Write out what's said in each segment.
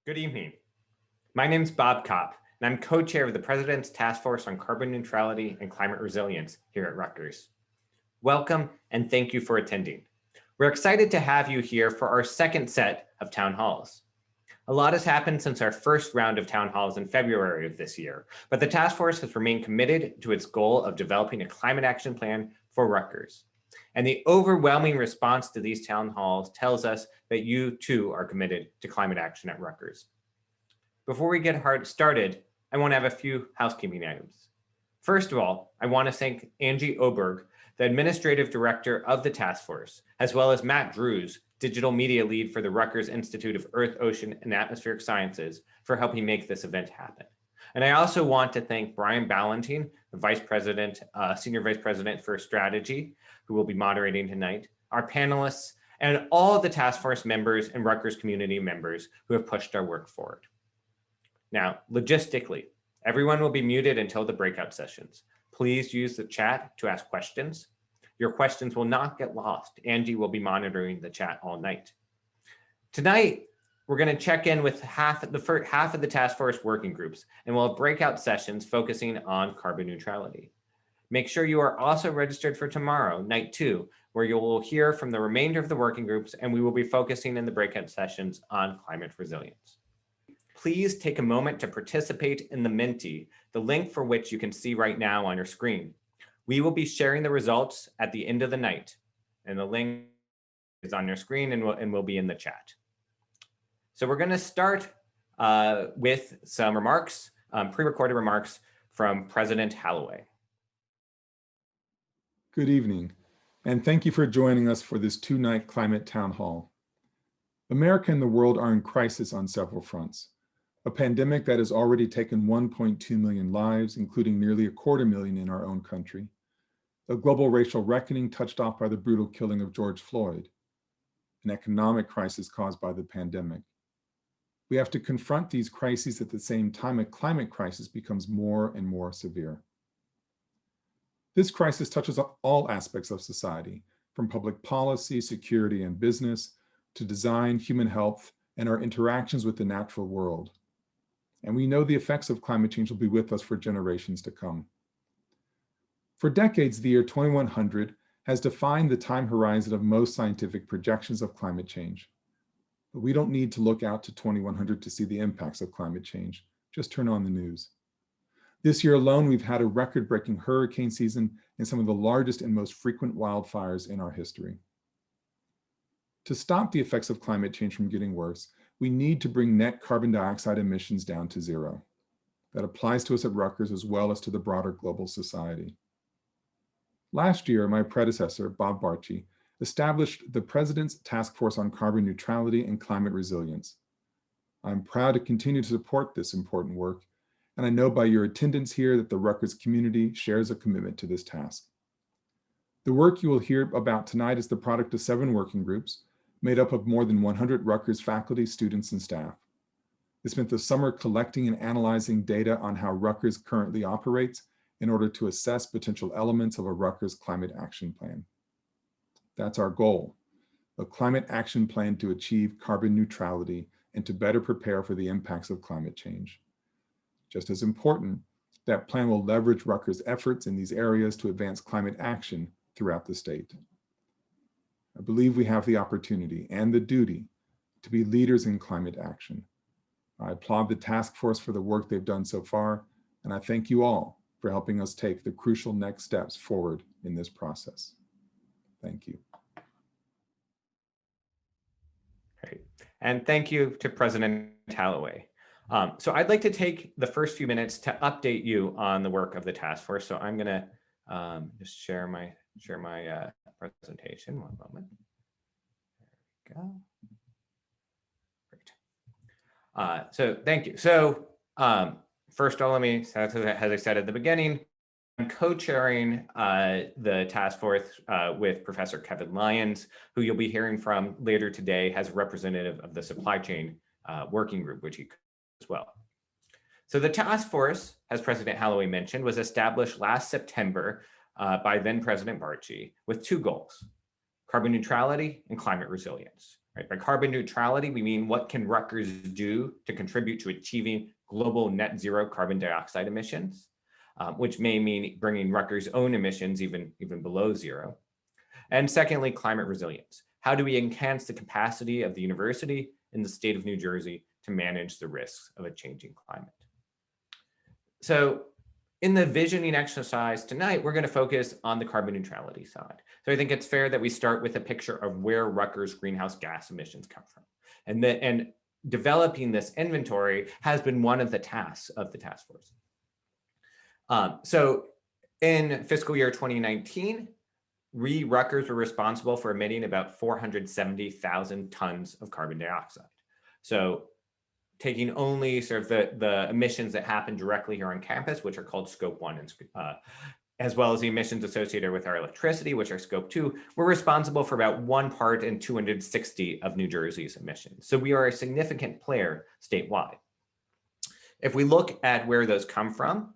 Good evening. My name is Bob Kopp, and I'm co-chair of the President's Task Force on Carbon Neutrality and Climate Resilience here at Rutgers. Welcome, and thank you for attending. We're excited to have you here for our second set of town halls. A lot has happened since our first round of town halls in February of this year, but the task force has remained committed to its goal of developing a climate action plan for Rutgers. And the overwhelming response to these town halls tells us that you too are committed to climate action at Rutgers. Before we get started, I want to have a few housekeeping items. First of all, I want to thank Angie Oberg, the administrative director of the task force, as well as Matt Drews, digital media lead for the Rutgers Institute of Earth, Ocean, and Atmospheric Sciences, for helping make this event happen. And I also want to thank Brian Ballentine, the Senior Vice President for Strategy, who will be moderating tonight, our panelists, and all of the task force members and Rutgers community members who have pushed our work forward. Now, logistically, everyone will be muted until the breakout sessions. Please use the chat to ask questions. Your questions will not get lost. Angie will be monitoring the chat all night. Tonight, we're going to check in with half of the task force working groups, and we'll have breakout sessions focusing on carbon neutrality. Make sure you are also registered for tomorrow, night 2, where you will hear from the remainder of the working groups, and we will be focusing in the breakout sessions on climate resilience. Please take a moment to participate in the Menti, the link for which you can see right now on your screen. We will be sharing the results at the end of the night, and the link is on your screen and will be in the chat. So we're going to start with some remarks, pre-recorded remarks from President Holloway. Good evening, and thank you for joining us for this two-night climate town hall. America and the world are in crisis on several fronts. A pandemic that has already taken 1.2 million lives, including nearly 250,000 in our own country. A global racial reckoning touched off by the brutal killing of George Floyd. An economic crisis caused by the pandemic. We have to confront these crises at the same time a climate crisis becomes more and more severe. This crisis touches all aspects of society, from public policy, security, and business, to design, human health, and our interactions with the natural world. And we know the effects of climate change will be with us for generations to come. For decades, the year 2100 has defined the time horizon of most scientific projections of climate change. But we don't need to look out to 2100 to see the impacts of climate change. Just turn on the news. This year alone, we've had a record-breaking hurricane season and some of the largest and most frequent wildfires in our history. To stop the effects of climate change from getting worse, we need to bring net carbon dioxide emissions down to zero. That applies to us at Rutgers as well as to the broader global society. Last year, my predecessor, Bob Barchi, established the President's Task Force on Carbon Neutrality and Climate Resilience. I'm proud to continue to support this important work, and I know by your attendance here that the Rutgers community shares a commitment to this task. The work you will hear about tonight is the product of 7 working groups, made up of more than 100 Rutgers faculty, students, and staff. They spent the summer collecting and analyzing data on how Rutgers currently operates in order to assess potential elements of a Rutgers climate action plan. That's our goal, a climate action plan to achieve carbon neutrality and to better prepare for the impacts of climate change. Just as important, that plan will leverage Rutgers' efforts in these areas to advance climate action throughout the state. I believe we have the opportunity and the duty to be leaders in climate action. I applaud the task force for the work they've done so far, and I thank you all for helping us take the crucial next steps forward in this process. Thank you. Great. And thank you to President Holloway. So I'd like to take the first few minutes to update you on the work of the task force. So I'm going to just share my presentation. One moment. There we go. Great. So thank you. So first of all, let me, as I said at the beginning, I'm co-chairing the task force with Professor Kevin Lyons, who you'll be hearing from later today as a representative of the supply chain working group, which he as well. So the task force, as President Holloway mentioned, was established last September by then President Barchi with 2 goals: carbon neutrality and climate resilience. Right? By carbon neutrality, we mean what can Rutgers do to contribute to achieving global net zero carbon dioxide emissions, which may mean bringing Rutgers' own emissions even below zero. And secondly, climate resilience. How do we enhance the capacity of the university in the state of New Jersey to manage the risks of a changing climate? So in the visioning exercise tonight, we're going to focus on the carbon neutrality side. So I think it's fair that we start with a picture of where Rutgers' greenhouse gas emissions come from. And developing this inventory has been one of the tasks of the task force. So in fiscal year 2019, Rutgers were responsible for emitting about 470,000 tons of carbon dioxide. So taking only sort of the emissions that happen directly here on campus, which are called scope 1, and as well as the emissions associated with our electricity, which are scope 2, we're responsible for about 1 part in 260 of New Jersey's emissions. So we are a significant player statewide. If we look at where those come from,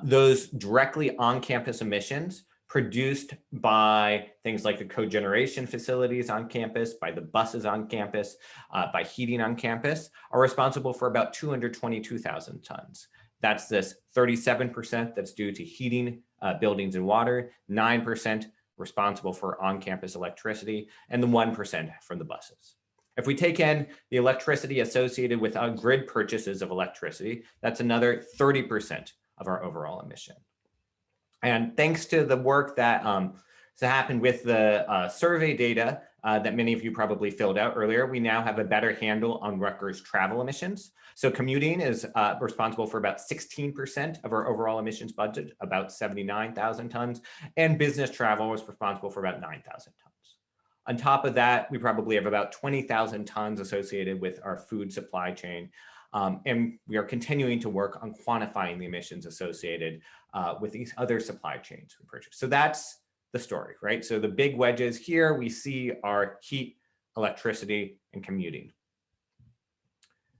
those directly on-campus emissions produced by things like the cogeneration facilities on campus, by the buses on campus, by heating on campus, are responsible for about 222,000 tons. That's this 37% that's due to heating buildings and water, 9% responsible for on-campus electricity, and the 1% from the buses. If we take in the electricity associated with grid purchases of electricity, that's another 30% of our overall emission. And thanks to the work that happened with the survey data that many of you probably filled out earlier, we now have a better handle on Rutgers travel emissions. So commuting is responsible for about 16% of our overall emissions budget, about 79,000 tons, and business travel was responsible for about 9,000 tons. On top of that, we probably have about 20,000 tons associated with our food supply chain. And we are continuing to work on quantifying the emissions associated with these other supply chains we purchase. So that's the story, right? So the big wedges here we see are heat, electricity, and commuting.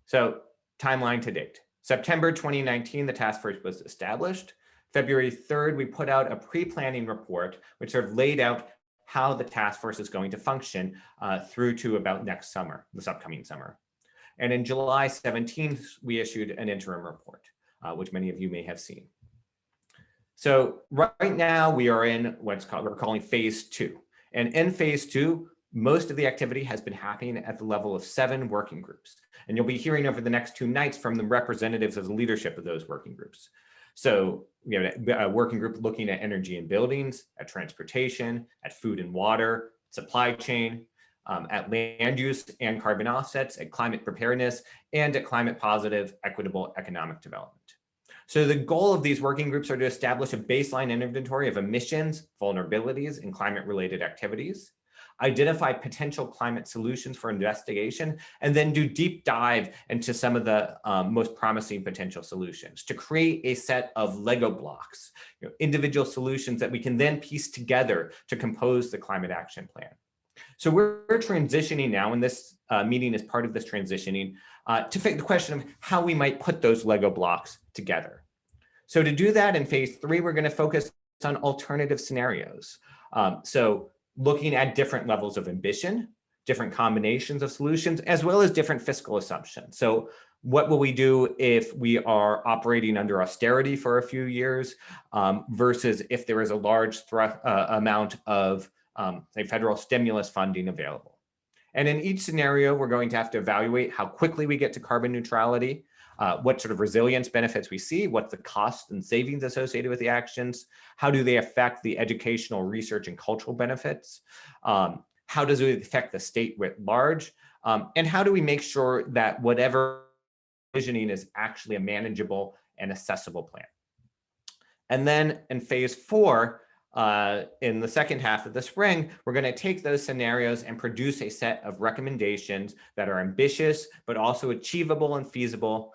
So timeline to date. September 2019, the task force was established. February 3rd, we put out a pre-planning report, which sort of laid out how the task force is going to function through to about next summer, this upcoming summer. And in July 17th, we issued an interim report, which many of you may have seen. So right now we are in what's called, we're calling phase 2. And in phase 2, most of the activity has been happening at the level of 7 working groups. And you'll be hearing over the next 2 nights from the representatives of the leadership of those working groups. So we have a working group looking at energy and buildings, at transportation, at food and water, supply chain, at land use and carbon offsets, at climate preparedness, and at climate positive, equitable economic development. So the goal of these working groups are to establish a baseline inventory of emissions, vulnerabilities, and climate-related activities, identify potential climate solutions for investigation, and then do deep dive into some of the most promising potential solutions to create a set of Lego blocks, individual solutions that we can then piece together to compose the climate action plan. So we're transitioning now, and this meeting is part of this transitioning, to the question of how we might put those Lego blocks together. So to do that in phase 3, we're going to focus on alternative scenarios. So looking at different levels of ambition, different combinations of solutions, as well as different fiscal assumptions. So what will we do if we are operating under austerity for a few years versus if there is a large amount of say federal stimulus funding available. And in each scenario, we're going to have to evaluate how quickly we get to carbon neutrality, what sort of resilience benefits we see, what's the cost and savings associated with the actions, how do they affect the educational, research, and cultural benefits, how does it affect the state writ large, and how do we make sure that whatever visioning is actually a manageable and accessible plan. And then in phase 4, in the second half of the spring, we're going to take those scenarios and produce a set of recommendations that are ambitious, but also achievable and feasible,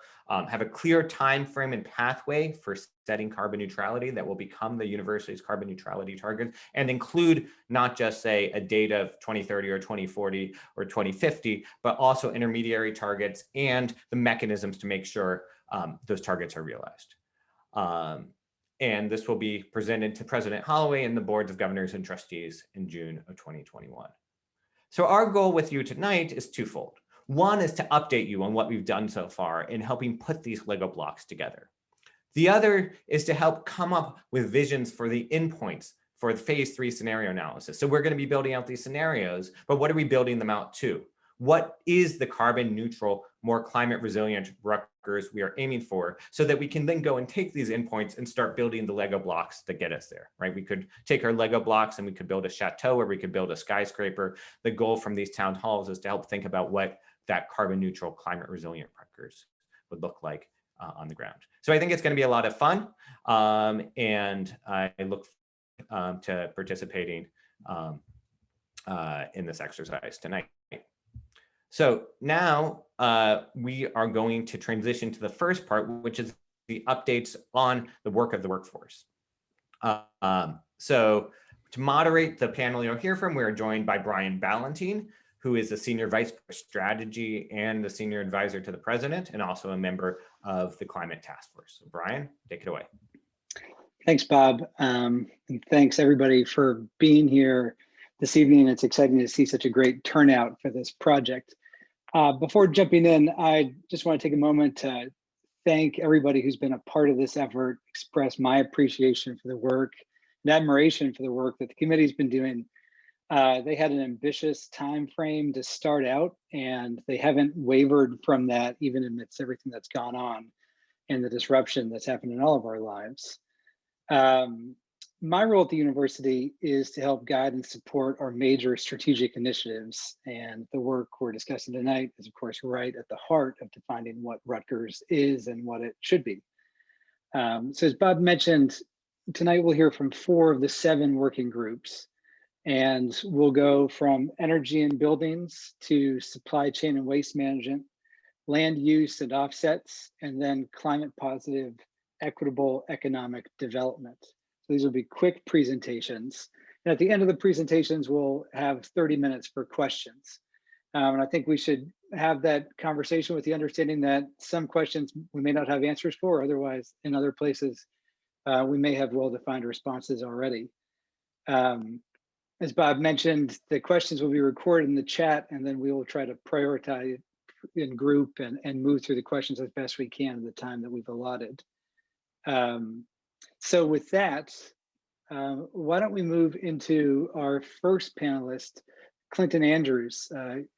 have a clear time frame and pathway for setting carbon neutrality that will become the university's carbon neutrality target, and include not just say a date of 2030 or 2040 or 2050, but also intermediary targets and the mechanisms to make sure those targets are realized. And this will be presented to President Holloway and the boards of governors and trustees in June of 2021. So our goal with you tonight is twofold. One is to update you on what we've done so far in helping put these Lego blocks together. The other is to help come up with visions for the endpoints for the phase 3 scenario analysis. So we're going to be building out these scenarios, but what are we building them out to? What is the carbon neutral, more climate resilient Rutgers we are aiming for, so that we can then go and take these endpoints and start building the Lego blocks that get us there, right? We could take our Lego blocks and we could build a chateau, or we could build a skyscraper. The goal from these town halls is to help think about what that carbon neutral, climate resilient Rutgers would look like on the ground. So I think it's going to be a lot of fun, and I look to participating in this exercise tonight. So now we are going to transition to the first part, which is the updates on the work of the workforce. So to moderate the panel you'll hear from, we're joined by Brian Ballentine, who is the Senior Vice President of Strategy and the Senior Advisor to the President, and also a member of the Climate Task Force. So Brian, take it away. Thanks, Bob. And thanks everybody for being here this evening. It's exciting to see such a great turnout for this project. Before jumping in, I just want to take a moment to thank everybody who's been a part of this effort, express my appreciation for the work and admiration for the work that the committee's been doing. They had an ambitious time frame to start out, and they haven't wavered from that even amidst everything that's gone on and the disruption that's happened in all of our lives. My role at the university is to help guide and support our major strategic initiatives, and the work we're discussing tonight is, of course, right at the heart of defining what Rutgers is and what it should be. So as Bob mentioned, tonight we'll hear from 4 of the 7 working groups, and we'll go from energy and buildings to supply chain and waste management, land use and offsets, and then climate positive, equitable economic development. So these will be quick presentations. And at the end of the presentations, we'll have 30 minutes for questions. And I think we should have that conversation with the understanding that some questions we may not have answers for, otherwise in other places, we may have well-defined responses already. As Bob mentioned, the questions will be recorded in the chat, and then we will try to prioritize in group and move through the questions as best we can in the time that we've allotted. So with that, why don't we move into our first panelist, Clinton Andrews.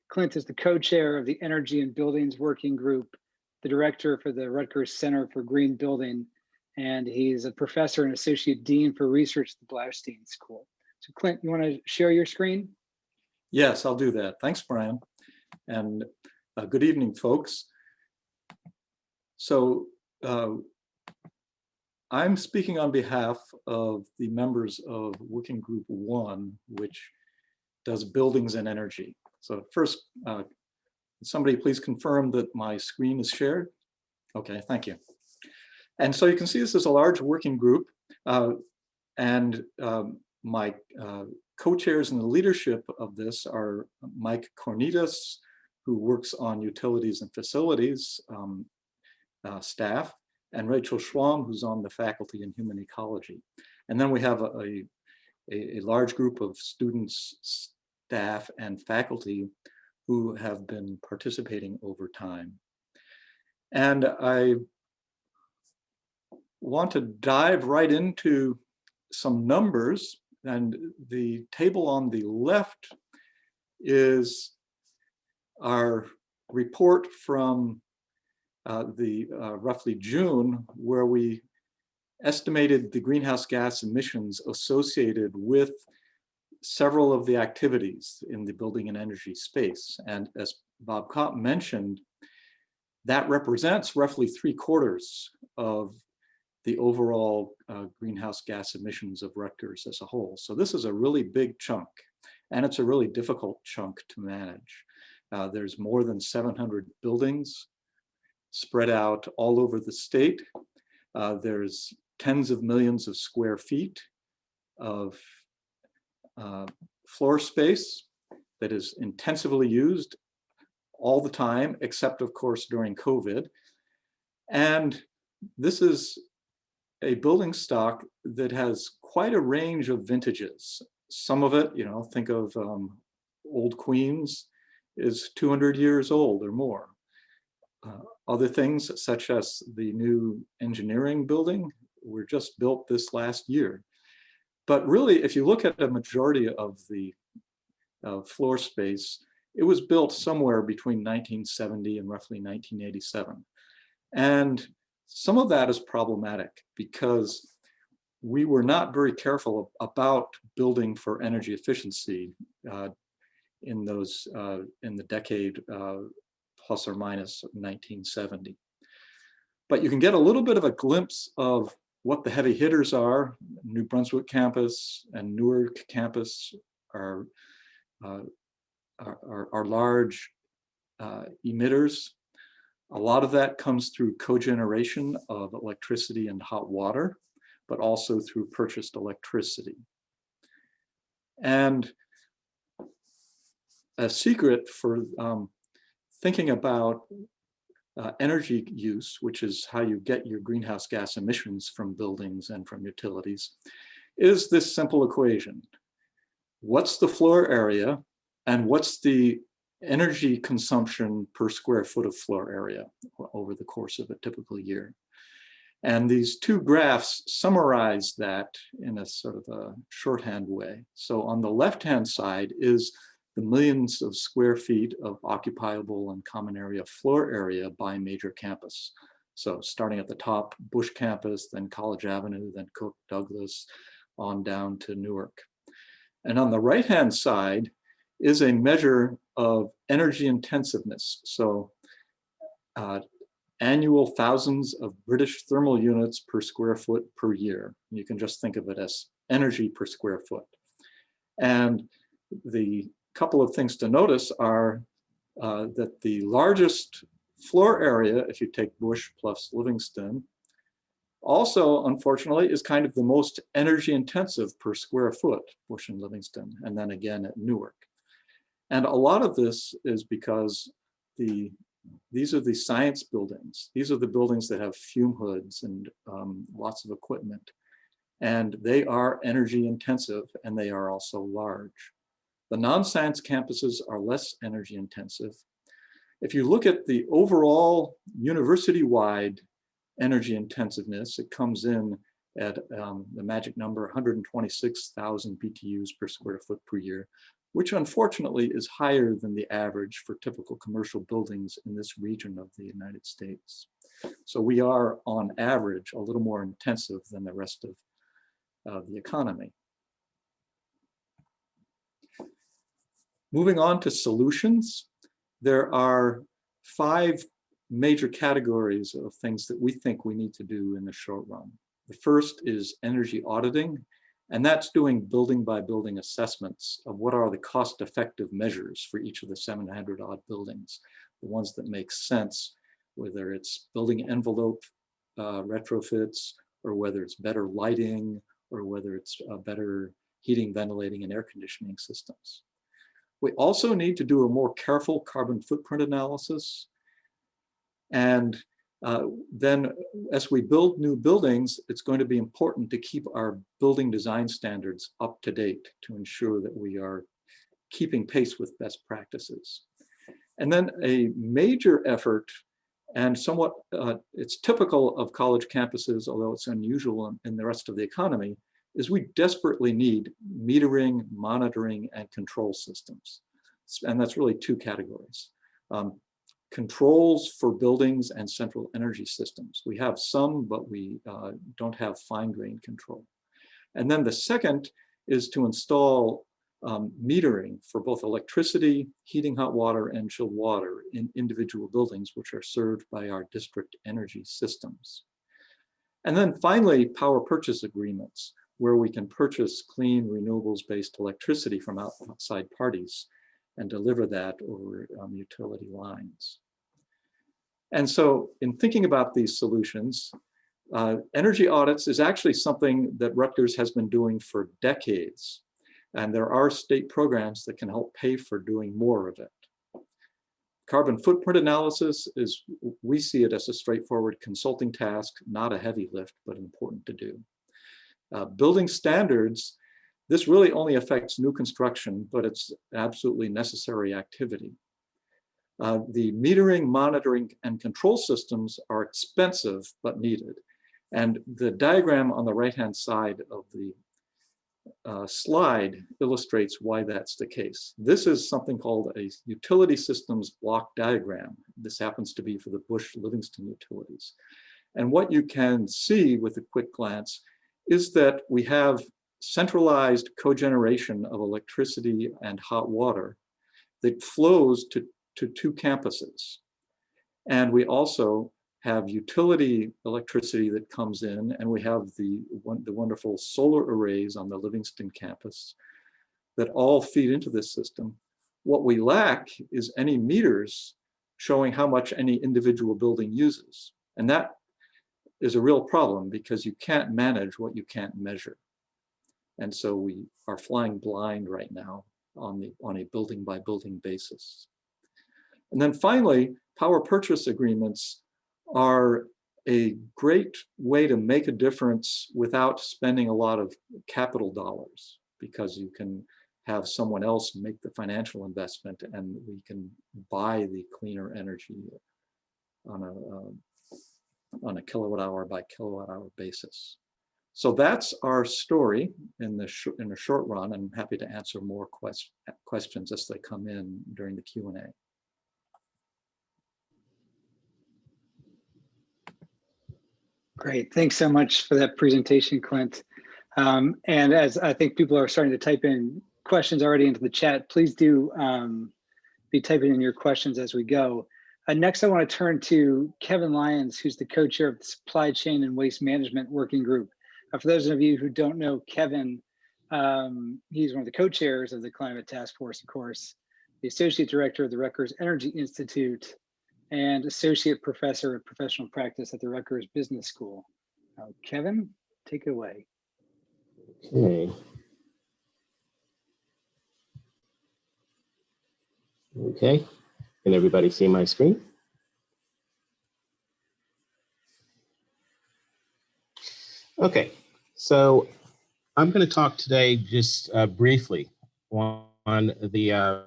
Clint is the co-chair of the Energy and Buildings Working Group, the director for the Rutgers Center for Green Building, and he's a professor and associate dean for research at the Ballentine School. So Clint, you want to share your screen? Yes, I'll do that. Thanks, Brian. And good evening, folks. So I'm speaking on behalf of the members of Working Group 1, which does buildings and energy. So first, somebody please confirm that my screen is shared. Okay, thank you. And so you can see this is a large working group, and my co-chairs in the leadership of this are Mike Kornitas, who works on utilities and facilities staff, and Rachel Schwam, who's on the faculty in human ecology. And then we have a large group of students, staff, and faculty who have been participating over time. And I want to dive right into some numbers, and the table on the left is our report from roughly June, where we estimated the greenhouse gas emissions associated with several of the activities in the building and energy space. And as Bob Kopp mentioned, that represents roughly 3/4 of the overall greenhouse gas emissions of Rutgers as a whole. So this is a really big chunk, and it's a really difficult chunk to manage. There's more than 700 buildings spread out all over the state. There's tens of millions of square feet of floor space that is intensively used all the time, except of course during COVID. And this is a building stock that has quite a range of vintages. Some of it, think of Old Queens is 200 years old or more. Other things such as the new engineering building were just built this last year. But really, if you look at a majority of the floor space, it was built somewhere between 1970 and roughly 1987. And some of that is problematic because we were not very careful about building for energy efficiency in the decade plus or minus 1970. But you can get a little bit of a glimpse of what the heavy hitters are. New Brunswick campus and Newark campus are large emitters. A lot of that comes through cogeneration of electricity and hot water, but also through purchased electricity. And a secret for thinking about energy use, which is how you get your greenhouse gas emissions from buildings and from utilities, is this simple equation. What's the floor area and what's the energy consumption per square foot of floor area over the course of a typical year? And these two graphs summarize that in a sort of a shorthand way. So on the left-hand side is the millions of square feet of occupiable and common area floor area by major campus. So starting at the top, Bush campus, then College Avenue, then Cook, Douglas, on down to Newark. And on the right-hand side is a measure of energy intensiveness. So annual thousands of British thermal units per square foot per year. You can just think of it as energy per square foot. And the couple of things to notice are that the largest floor area, if you take Bush plus Livingston, also, unfortunately, is kind of the most energy intensive per square foot, Bush and Livingston, and then again at Newark. And a lot of this is because these are the science buildings. These are the buildings that have fume hoods and lots of equipment. And they are energy intensive and they are also large. The non-science campuses are less energy intensive. If you look at the overall university-wide energy intensiveness, it comes in at the magic number 126,000 BTUs per square foot per year, which unfortunately is higher than the average for typical commercial buildings in this region of the United States. So we are on average a little more intensive than the rest of the economy. Moving on to solutions, there are 5 major categories of things that we think we need to do in the short run. The first is energy auditing, and that's doing building by building assessments of what are the cost-effective measures for each of the 700 odd buildings, the ones that make sense, whether it's building envelope retrofits, or whether it's better lighting, or whether it's better heating, ventilating, and air conditioning systems. We also need to do a more careful carbon footprint analysis. And then as we build new buildings, it's going to be important to keep our building design standards up to date to ensure that we are keeping pace with best practices. And then a major effort, and somewhat it's typical of college campuses, although it's unusual in the rest of the economy, is we desperately need metering, monitoring, and control systems. And that's really 2 categories. Controls for buildings and central energy systems. We have some, but we don't have fine-grained control. And then the second is to install metering for both electricity, heating hot water, and chilled water in individual buildings which are served by our district energy systems. And then finally, power purchase agreements, where we can purchase clean renewables-based electricity from outside parties and deliver that over utility lines. And so in thinking about these solutions, energy audits is actually something that Rutgers has been doing for decades. And there are state programs that can help pay for doing more of it. Carbon footprint analysis is, we see it as a straightforward consulting task, not a heavy lift, but important to do. Building standards, This really only affects new construction, but it's absolutely necessary activity. The metering, monitoring, and control systems are expensive but needed. And the diagram on the right-hand side of the slide illustrates why that's the case. This is something called a utility systems block diagram. This happens to be for the Bush-Livingston utilities. And what you can see with a quick glance is that we have centralized cogeneration of electricity and hot water that flows to two campuses. And we also have utility electricity that comes in, and we have the wonderful solar arrays on the Livingston campus that all feed into this system. What we lack is any meters showing how much any individual building uses. And that is a real problem because you can't manage what you can't measure. And so we are flying blind right now on a building by building basis. And then finally, power purchase agreements are a great way to make a difference without spending a lot of capital dollars, because you can have someone else make the financial investment and we can buy the cleaner energy on a kilowatt hour by kilowatt hour basis. So that's our story in the short run. I'm happy to answer more questions as they come in during the Q&A. Great, thanks so much for that presentation, Clint. And as I think people are starting to type in questions already into the chat, please do be typing in your questions as we go. Next, I want to turn to Kevin Lyons, who's the co-chair of the Supply Chain and Waste Management Working Group. For those of you who don't know Kevin, he's one of the co-chairs of the Climate Task Force, of course, the Associate Director of the Rutgers Energy Institute, and Associate Professor of Professional Practice at the Rutgers Business School. Kevin, take it away. Okay. Okay, can everybody see my screen? Okay, so I'm going to talk today just briefly on the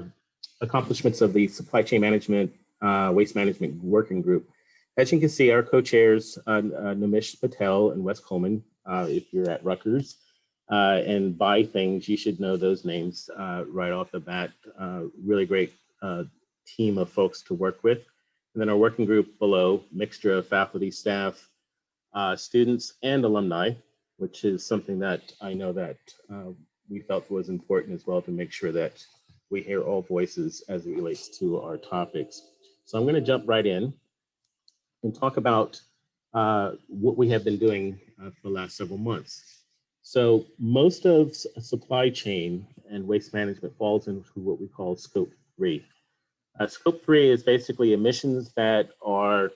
accomplishments of the Supply Chain Management Waste Management Working Group. As you can see, our co-chairs, Nimish Patel and Wes Coleman, if you're at Rutgers, and by things, you should know those names right off the bat. Really great team of folks to work with. And then our working group below, mixture of faculty, staff, students, and alumni, which is something that I know that we felt was important as well, to make sure that we hear all voices as it relates to our topics. So I'm going to jump right in and talk about what we have been doing for the last several months. So most of supply chain and waste management falls into what we call Scope 3. Scope 3 is basically emissions that are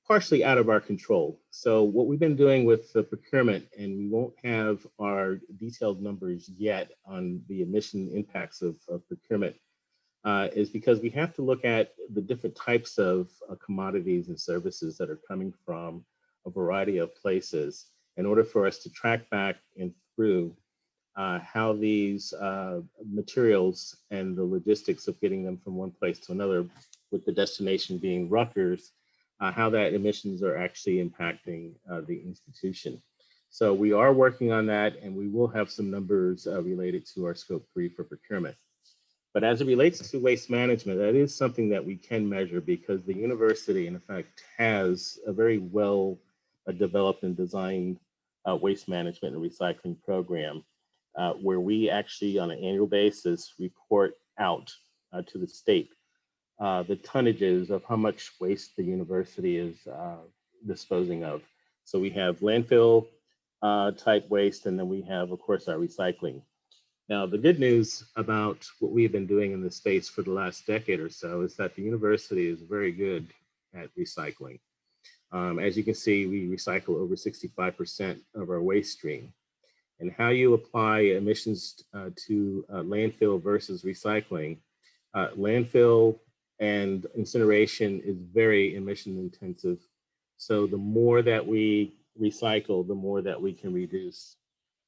partially out of our control. So what we've been doing with the procurement, and we won't have our detailed numbers yet on the emission impacts of procurement, is because we have to look at the different types of commodities and services that are coming from a variety of places in order for us to track back and through how these materials and the logistics of getting them from one place to another, with the destination being Rutgers, how that emissions are actually impacting the institution. So we are working on that, and we will have some numbers related to our Scope 3 for procurement. But as it relates to waste management, that is something that we can measure, because the university, in effect, has a very well developed and designed waste management and recycling program, where we actually, on an annual basis, report out to the state the tonnages of how much waste the university is disposing of. So we have landfill type waste, and then we have, of course, our recycling. Now, the good news about what we've been doing in this space for the last decade or so is that the university is very good at recycling. As you can see, we recycle over 65% of our waste stream. And how you apply emissions to landfill versus recycling. Landfill and incineration is very emission intensive. So the more that we recycle, the more that we can reduce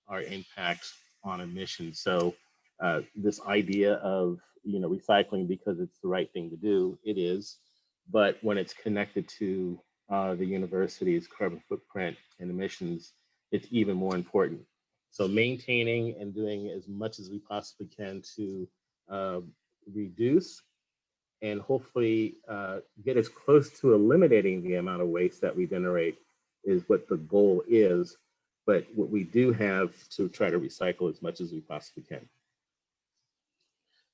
our impact on emissions. So this idea of, recycling because it's the right thing to do, it is, but when it's connected to the university's carbon footprint and emissions, it's even more important. So maintaining and doing as much as we possibly can to reduce and hopefully get as close to eliminating the amount of waste that we generate is what the goal is. But what we do have to try to recycle as much as we possibly can.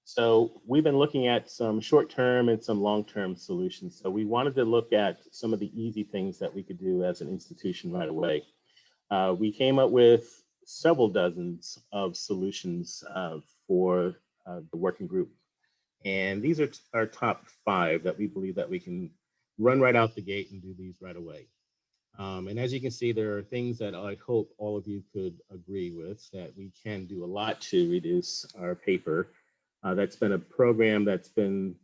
So we've been looking at some short-term and some long-term solutions. So we wanted to look at some of the easy things that we could do as an institution right away. We came up with several dozens of solutions for the working group. And these are our top 5 that we believe that we can run right out the gate and do these right away. And as you can see, there are things that I hope all of you could agree with, that we can do a lot to reduce our paper. That's been a program that's been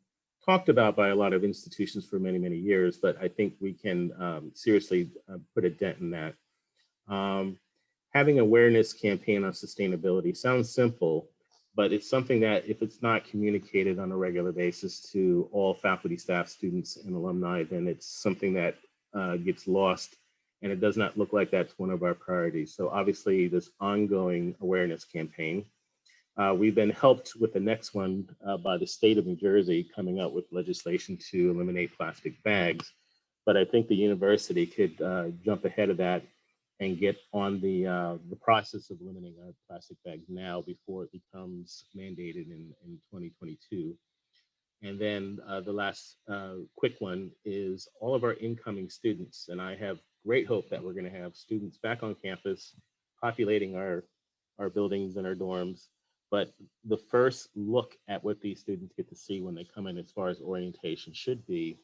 talked about by a lot of institutions for many, many years, but I think we can seriously put a dent in that. Having awareness campaign on sustainability sounds simple, but it's something that if it's not communicated on a regular basis to all faculty, staff, students, and alumni, then it's something that gets lost, and it does not look like that's one of our priorities. So obviously this ongoing awareness campaign. We've been helped with the next one by the state of New Jersey coming up with legislation to eliminate plastic bags. But I think the university could jump ahead of that and get on the process of eliminating our plastic bags now before it becomes mandated in 2022. And then the last quick one is all of our incoming students. And I have great hope that we're going to have students back on campus populating our buildings and our dorms. But the first look at what these students get to see when they come in as far as orientation should be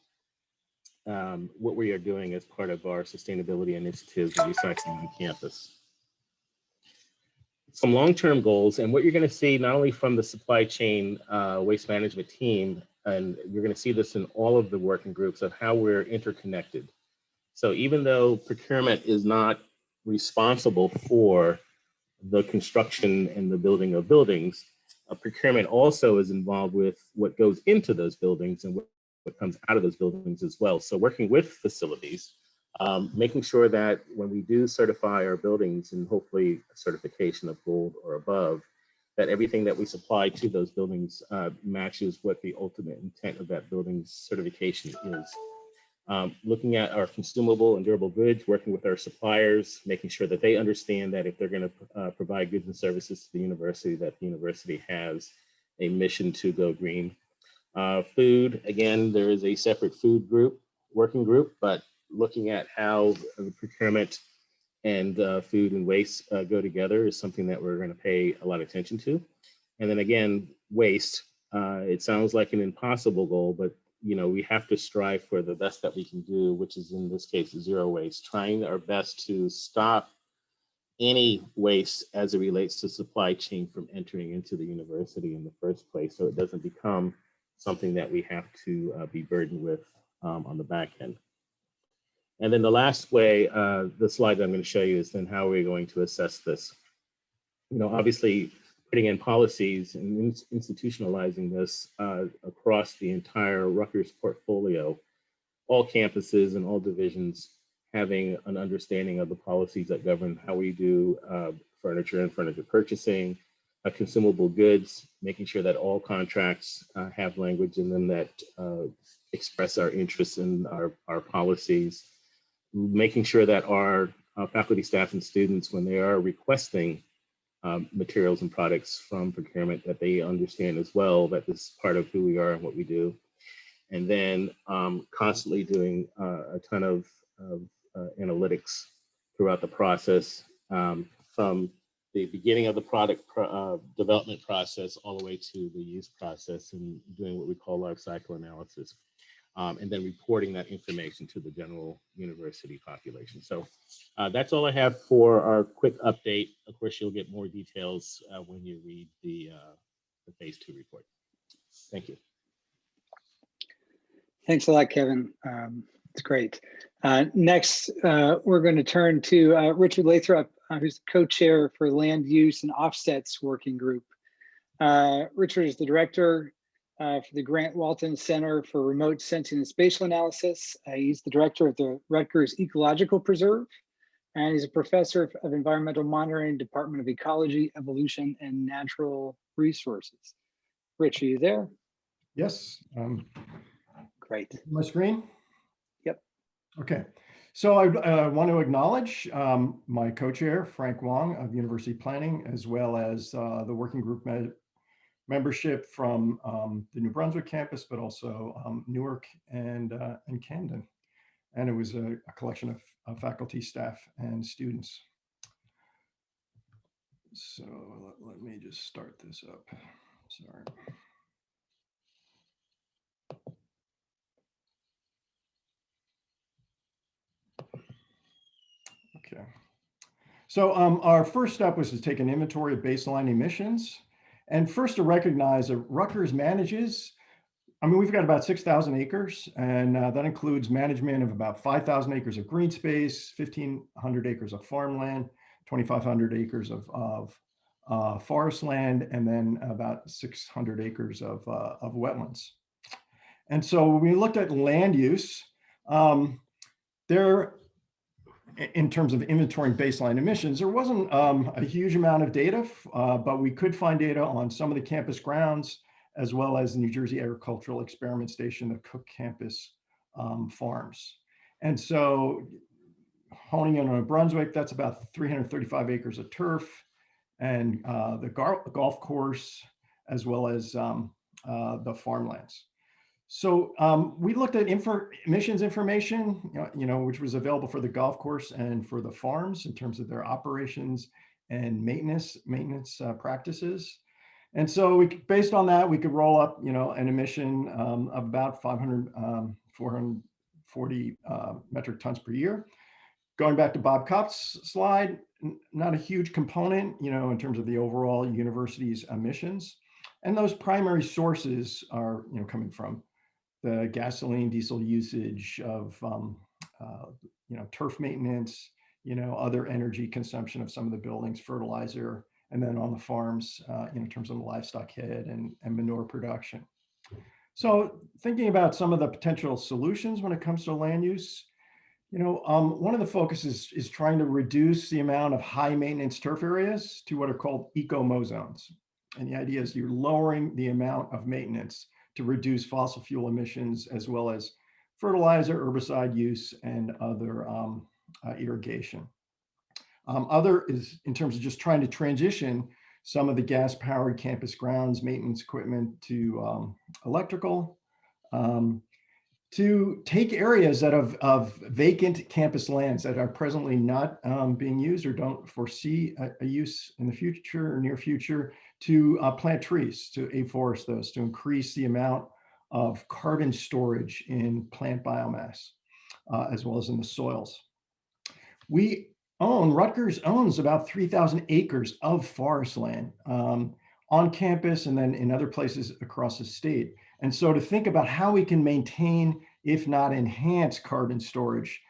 what we are doing as part of our sustainability initiatives and recycling on campus. Some long-term goals, and what you're going to see not only from the supply chain waste management team, and you're going to see this in all of the working groups of how we're interconnected. So even though procurement is not responsible for the construction and the building of buildings, procurement also is involved with what goes into those buildings and what comes out of those buildings as well. So working with facilities, making sure that when we do certify our buildings and hopefully a certification of gold or above, that everything that we supply to those buildings matches what the ultimate intent of that building's certification is. Looking at our consumable and durable goods, working with our suppliers, making sure that they understand that if they're going to provide goods and services to the university, that the university has a mission to go green. Food, again, there is a separate food group, working group, but looking at how the procurement and food and waste go together is something that we're going to pay a lot of attention to. And then again, waste, it sounds like an impossible goal, but we have to strive for the best that we can do, which is in this case, zero waste, trying our best to stop any waste as it relates to supply chain from entering into the university in the first place, so it doesn't become something that we have to be burdened with on the back end. And then the last way, the slide that I'm going to show you is then how we're going to assess this. Obviously, putting in policies and institutionalizing this across the entire Rutgers portfolio, all campuses and all divisions having an understanding of the policies that govern how we do furniture and furniture purchasing, consumable goods, making sure that all contracts have language in them that express our interests in our policies, making sure that our faculty, staff, and students, when they are requesting materials and products from procurement, that they understand as well that this is part of who we are and what we do. And then constantly doing a ton of analytics throughout the process, from the beginning of the product development process all the way to the use process, and doing what we call life cycle analysis. And then reporting that information to the general university population. So that's all I have for our quick update. Of course, you'll get more details when you read the phase 2 report. Thank you. Thanks a lot, Kevin. It's great. Next, we're going to turn to Richard Lathrop, who's the co-chair for Land Use and Offsets Working Group. Richard is the director for the Grant Walton Center for Remote Sensing and Spatial Analysis. He's the director of the Rutgers Ecological Preserve, and he's a professor of environmental monitoring, Department of Ecology, Evolution, and Natural Resources. Rich, are you there? Yes. Great. My screen? Yep. Okay. So I want to acknowledge my co-chair, Frank Wong of University Planning, as well as the working group membership from the New Brunswick campus, but also Newark and Camden. And it was a collection of faculty, staff, and students. So let me just start this up. Sorry. Okay. So our first step was to take an inventory of baseline emissions. And first to recognize that Rutgers manages, we've got about 6,000 acres, and that includes management of about 5,000 acres of green space, 1,500 acres of farmland, 2,500 acres of forest land, and then about 600 acres of wetlands. And so when we looked at land use, in terms of inventorying baseline emissions, there wasn't a huge amount of data, but we could find data on some of the campus grounds, as well as the New Jersey Agricultural Experiment Station, the Cook campus farms. And so honing in on Brunswick, that's about 335 acres of turf, and the golf course, as well as the farmlands. So we looked at emissions information, which was available for the golf course and for the farms in terms of their operations and maintenance practices. And so based on that, we could roll up, an emission of about 440 metric tons per year. Going back to Bob Kopp's slide, not a huge component, in terms of the overall university's emissions. And those primary sources are, coming from the gasoline, diesel usage of, turf maintenance, other energy consumption of some of the buildings, fertilizer, and then on the farms, in terms of the livestock head and manure production. So thinking about some of the potential solutions when it comes to land use, one of the focuses is trying to reduce the amount of high maintenance turf areas to what are called eco-mow zones. And the idea is you're lowering the amount of maintenance to reduce fossil fuel emissions, as well as fertilizer, herbicide use, and other irrigation. Other is in terms of just trying to transition some of the gas-powered campus grounds maintenance equipment to electrical, to take areas that of vacant campus lands that are presently not being used or don't foresee a use in the future or near future, to plant trees, to afforest those, to increase the amount of carbon storage in plant biomass, as well as in the soils. Rutgers owns about 3,000 acres of forest land on campus and then in other places across the state. And so to think about how we can maintain, if not enhance, carbon storage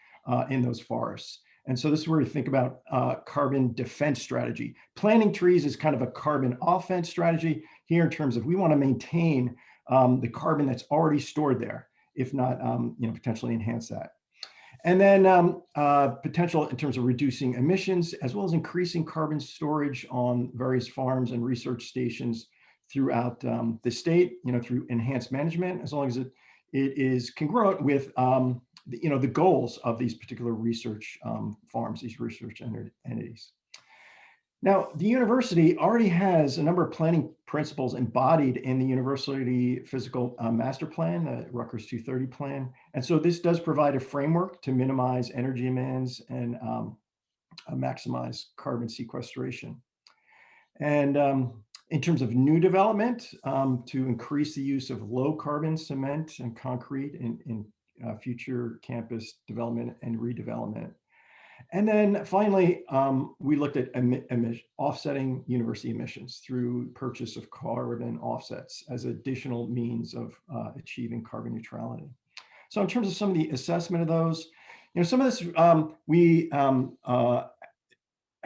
in those forests. And so this is where we think about carbon defense strategy. Planting trees is kind of a carbon offense strategy here in terms of we want to maintain the carbon that's already stored there, if not potentially enhance that. And then potential in terms of reducing emissions, as well as increasing carbon storage on various farms and research stations throughout the state, through enhanced management, as long as it is congruent with the goals of these particular research farms, these research entities. Now, the university already has a number of planning principles embodied in the University Physical Master Plan, the Rutgers 230 plan. And so this does provide a framework to minimize energy demands and maximize carbon sequestration. And in terms of new development, to increase the use of low carbon cement and concrete in future campus development and redevelopment. And then finally, we looked at offsetting university emissions through purchase of carbon offsets as additional means of achieving carbon neutrality. So in terms of some of the assessment of those, some of this we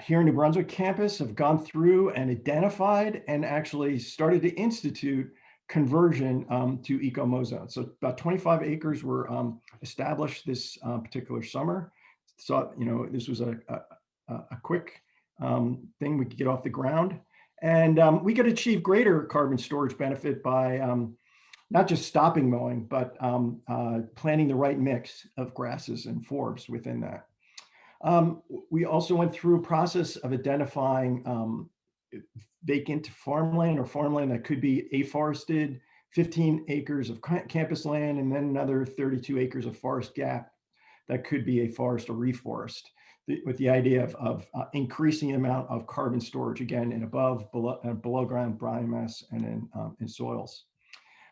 here in New Brunswick campus have gone through and identified and actually started to institute conversion to eco-mozone. So about 25 acres were established this particular summer. So, this was a quick thing we could get off the ground. And we could achieve greater carbon storage benefit by not just stopping mowing, but planting the right mix of grasses and forbs within that. We also went through a process of identifying vacant farmland or farmland that could be afforested, 15 acres of campus land, and then another 32 acres of forest gap that could be a forest or reforest, with the idea of increasing the amount of carbon storage, again, in below ground biomass and in soils.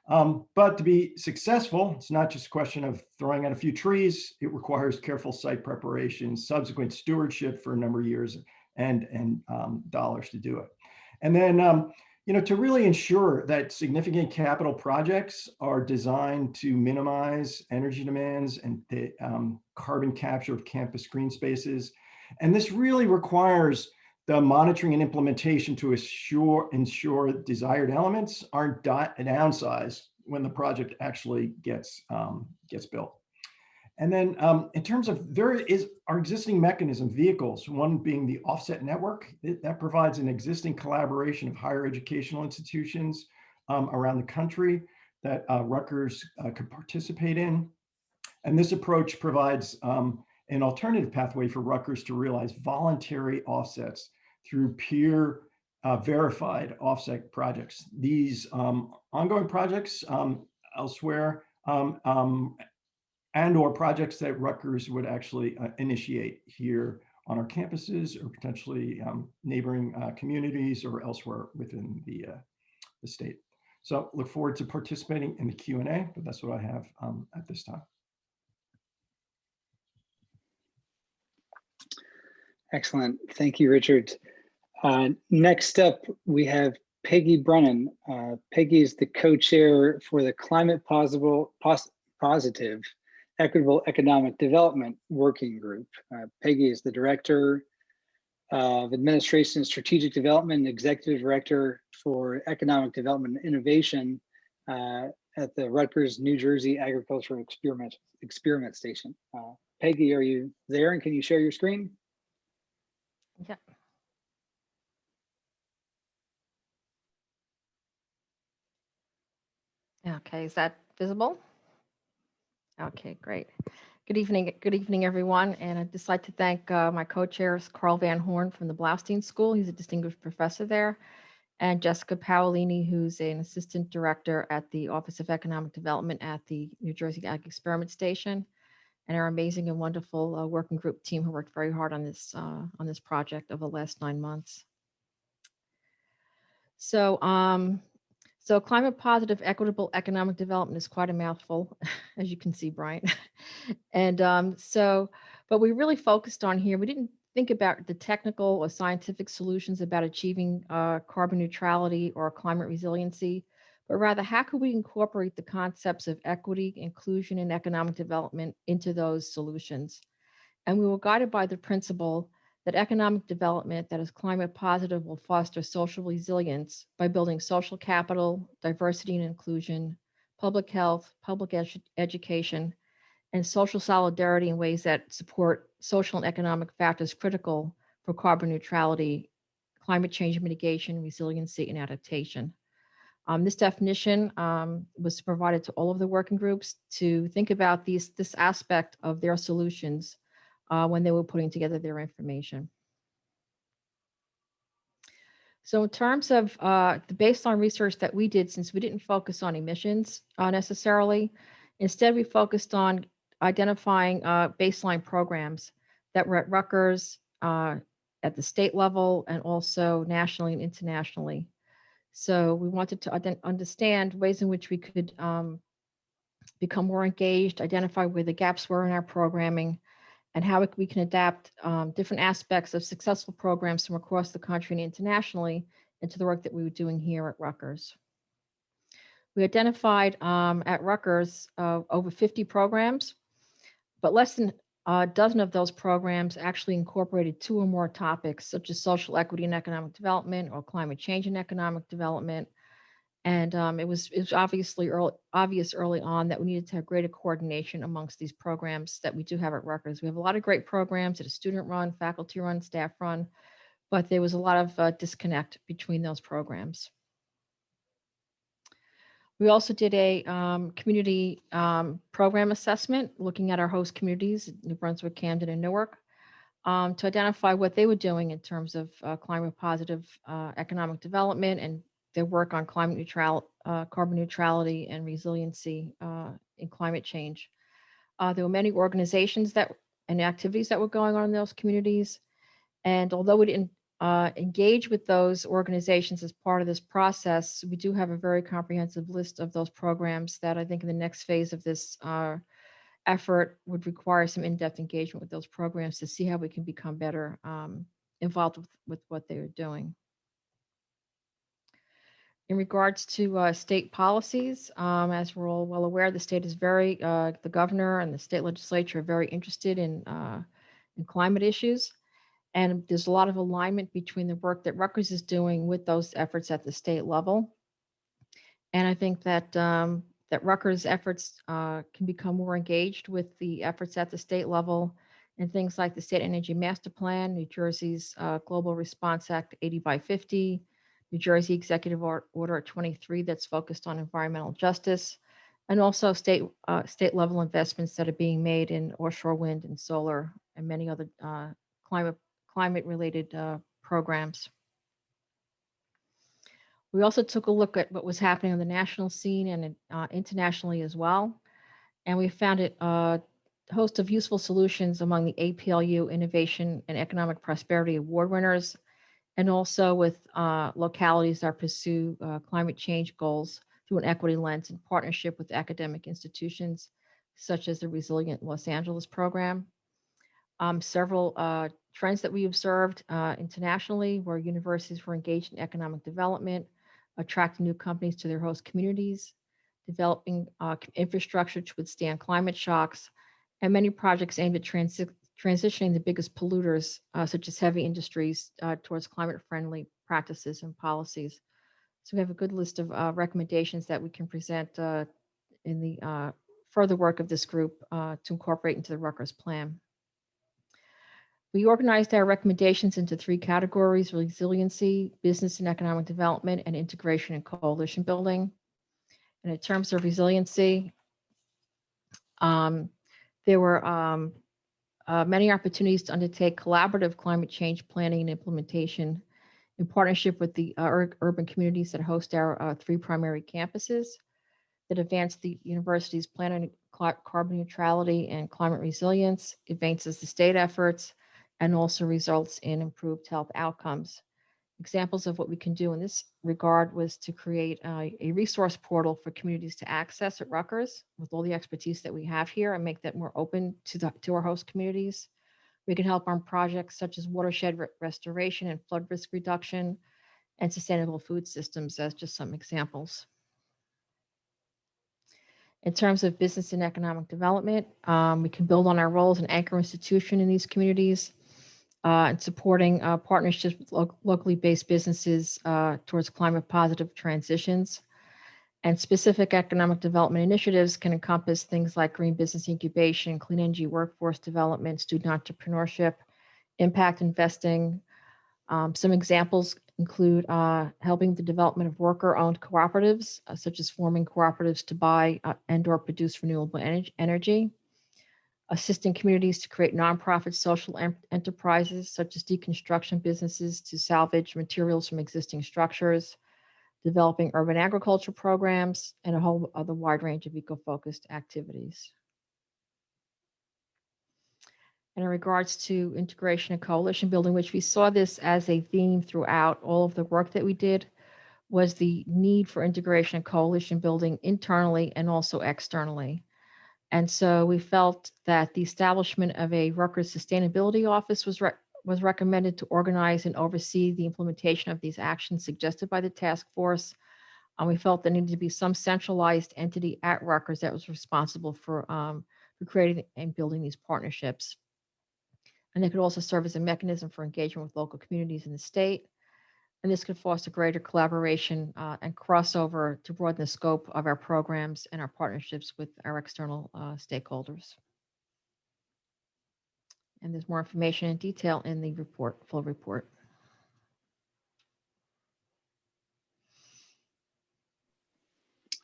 But to be successful, it's not just a question of throwing out a few trees. It requires careful site preparation, subsequent stewardship for a number of years, and dollars to do it. And then, to really ensure that significant capital projects are designed to minimize energy demands and the carbon capture of campus green spaces. And this really requires the monitoring and implementation to ensure desired elements aren't downsized when the project actually gets built. And then in terms of, there is our existing mechanism vehicles, one being the offset network that provides an existing collaboration of higher educational institutions around the country that Rutgers could participate in. And this approach provides an alternative pathway for Rutgers to realize voluntary offsets through peer verified offset projects. These ongoing projects elsewhere and or projects that Rutgers would actually initiate here on our campuses or potentially neighboring communities or elsewhere within the state. So look forward to participating in the Q&A, but that's what I have at this time. Excellent. Thank you, Richard. Next up, we have Peggy Brennan. Peggy is the co-chair for the Climate Positive Equitable Economic Development Working Group. Peggy is the Director of Administration and Strategic Development and Executive Director for Economic Development and Innovation at the Rutgers, New Jersey Agricultural Experiment Station. Peggy, are you there and can you share your screen? Yeah. Okay, is that visible? Okay, great. Good evening, everyone. And I'd just like to thank my co-chairs, Carl Van Horn from the Bloustein School. He's a distinguished professor there. And Jessica Paolini, who's an assistant director at the Office of Economic Development at the New Jersey Ag Experiment Station. And our amazing and wonderful working group team who worked very hard on this project over the last 9 months. So, so climate positive, equitable economic development is quite a mouthful, as you can see, Brian. And but we really focused on here, we didn't think about the technical or scientific solutions about achieving carbon neutrality or climate resiliency, but rather how could we incorporate the concepts of equity, inclusion, and economic development into those solutions. And we were guided by the principle that economic development that is climate positive will foster social resilience by building social capital, diversity and inclusion, public health, public education, and social solidarity in ways that support social and economic factors critical for carbon neutrality, climate change mitigation, resiliency, and adaptation. This definition was provided to all of the working groups to think about this aspect of their solutions when they were putting together their information. So in terms of the baseline research that we did, since we didn't focus on emissions necessarily, instead we focused on identifying baseline programs that were at Rutgers at the state level and also nationally and internationally. So we wanted to understand ways in which we could become more engaged, identify where the gaps were in our programming, and how we can adapt different aspects of successful programs from across the country and internationally into the work that we were doing here at Rutgers. We identified at Rutgers over 50 programs, but less than A dozen of those programs actually incorporated 2 or more topics, such as social equity and economic development or climate change and economic development. And it was obvious early on that we needed to have greater coordination amongst these programs that we do have at Rutgers. We have a lot of great programs that are student run, faculty run, staff run, but there was a lot of disconnect between those programs. We also did a community program assessment looking at our host communities, New Brunswick, Camden, and Newark, to identify what they were doing in terms of climate positive economic development and their work on carbon neutrality and resiliency in climate change. There were many organizations and activities that were going on in those communities. And although we didn't engage with those organizations as part of this process, we do have a very comprehensive list of those programs that I think in the next phase of this effort would require some in-depth engagement with those programs to see how we can become better involved with what they are doing. In regards to state policies, as we're all well aware, the state is the governor and the state legislature are very interested in climate issues. And there's a lot of alignment between the work that Rutgers is doing with those efforts at the state level. And I think that that Rutgers efforts can become more engaged with the efforts at the state level and things like the State Energy Master Plan, New Jersey's Global Response Act 80/50, New Jersey Executive Order 23 that's focused on environmental justice, and also state level investments that are being made in offshore wind and solar and many other climate related programs. We also took a look at what was happening on the national scene and internationally as well. And we found a host of useful solutions among the APLU Innovation and Economic Prosperity Award winners, and also with localities that pursue climate change goals through an equity lens in partnership with academic institutions, such as the Resilient Los Angeles program. Several trends that we observed internationally where universities were engaged in economic development, attracting new companies to their host communities, developing infrastructure to withstand climate shocks, and many projects aimed at transitioning the biggest polluters, such as heavy industries, towards climate-friendly practices and policies. So we have a good list of recommendations that we can present in the further work of this group to incorporate into the Rutgers plan. We organized our recommendations into 3 categories: resiliency, business and economic development, and integration and coalition building. And in terms of resiliency, there were many opportunities to undertake collaborative climate change planning and implementation in partnership with the urban communities that host our 3 primary campuses that advance the university's plan on carbon neutrality and climate resilience, advances the state efforts, and also results in improved health outcomes. Examples of what we can do in this regard was to create a resource portal for communities to access at Rutgers with all the expertise that we have here and make that more open to our host communities. We can help on projects such as watershed restoration and flood risk reduction and sustainable food systems as just some examples. In terms of business and economic development, we can build on our role as an anchor institution in these communities and supporting partnerships with locally based businesses towards climate positive transitions. And specific economic development initiatives can encompass things like green business incubation, clean energy workforce development, student entrepreneurship, impact investing. Some examples include helping the development of worker-owned cooperatives, such as forming cooperatives to buy and/or produce renewable energy, assisting communities to create nonprofit social enterprises, such as deconstruction businesses to salvage materials from existing structures, developing urban agriculture programs, and a whole other wide range of eco-focused activities. And in regards to integration and coalition building, which we saw this as a theme throughout all of the work that we did, was the need for integration and coalition building internally and also externally. And so we felt that the establishment of a Rutgers Sustainability Office was recommended to organize and oversee the implementation of these actions suggested by the task force. And we felt there needed to be some centralized entity at Rutgers that was responsible for for creating and building these partnerships. And it could also serve as a mechanism for engagement with local communities in the state. And this could foster greater collaboration and crossover to broaden the scope of our programs and our partnerships with our external stakeholders. And there's more information and detail in the report, full report.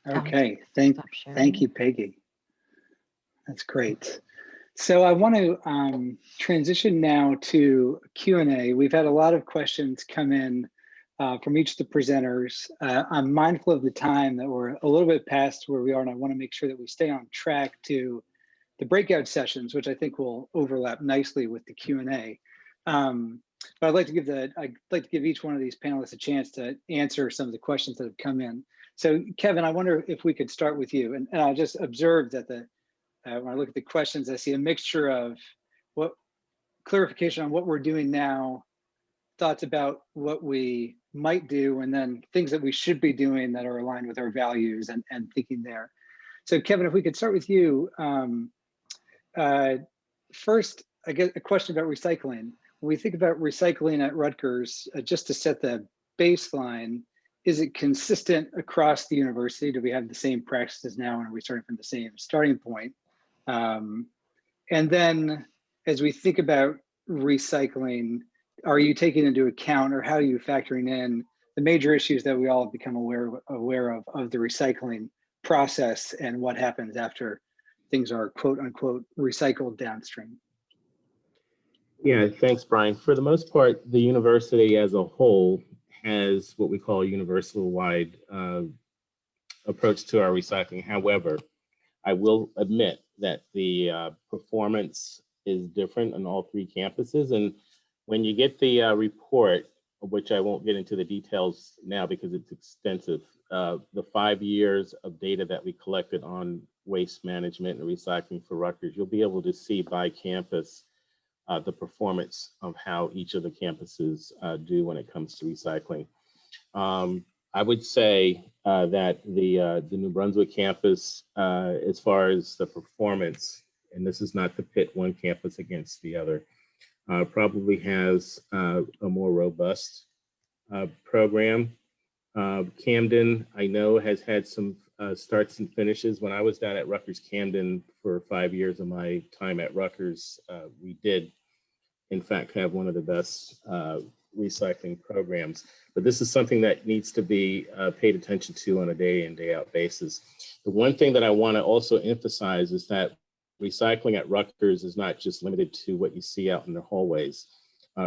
Okay, Stop sharing. thank you, Peggy. That's great. So I want to transition now to Q&A. We've had a lot of questions come in from each of the presenters. I'm mindful of the time that we're a little bit past where we are, and I want to make sure that we stay on track to the breakout sessions, which I think will overlap nicely with the Q&A. But I'd like to give each one of these panelists a chance to answer some of the questions that have come in. So Kevin, I wonder if we could start with you. And I just observed that when I look at the questions, I see a mixture of clarification on what we're doing now, thoughts about what we might do, and then things that we should be doing that are aligned with our values and thinking there. So Kevin, if we could start with you. First, I get a question about recycling. When we think about recycling at Rutgers, just to set the baseline, is it consistent across the university? Do we have the same practices now, and are we starting from the same starting point? And then as we think about recycling, are you taking into account, or how are you factoring in the major issues that we all have become aware of the recycling process and what happens after things are quote unquote recycled downstream? Yeah, thanks, Brian. For the most part, the university as a whole has what we call a universal-wide approach to our recycling. However, I will admit that the performance is different on all three campuses. And when you get the report, which I won't get into the details now because it's extensive, the 5 years of data that we collected on waste management and recycling for Rutgers, you'll be able to see by campus the performance of how each of the campuses do when it comes to recycling. I would say that the New Brunswick campus, as far as the performance, and this is not to pit one campus against the other, probably has a more robust program. Camden, I know, has had some starts and finishes. When I was down at Rutgers Camden for 5 years of my time at Rutgers, we did, in fact, have one of the best recycling programs. But this is something that needs to be paid attention to on a day in, day out basis. The one thing that I want to also emphasize is that recycling at Rutgers is not just limited to what you see out in the hallways.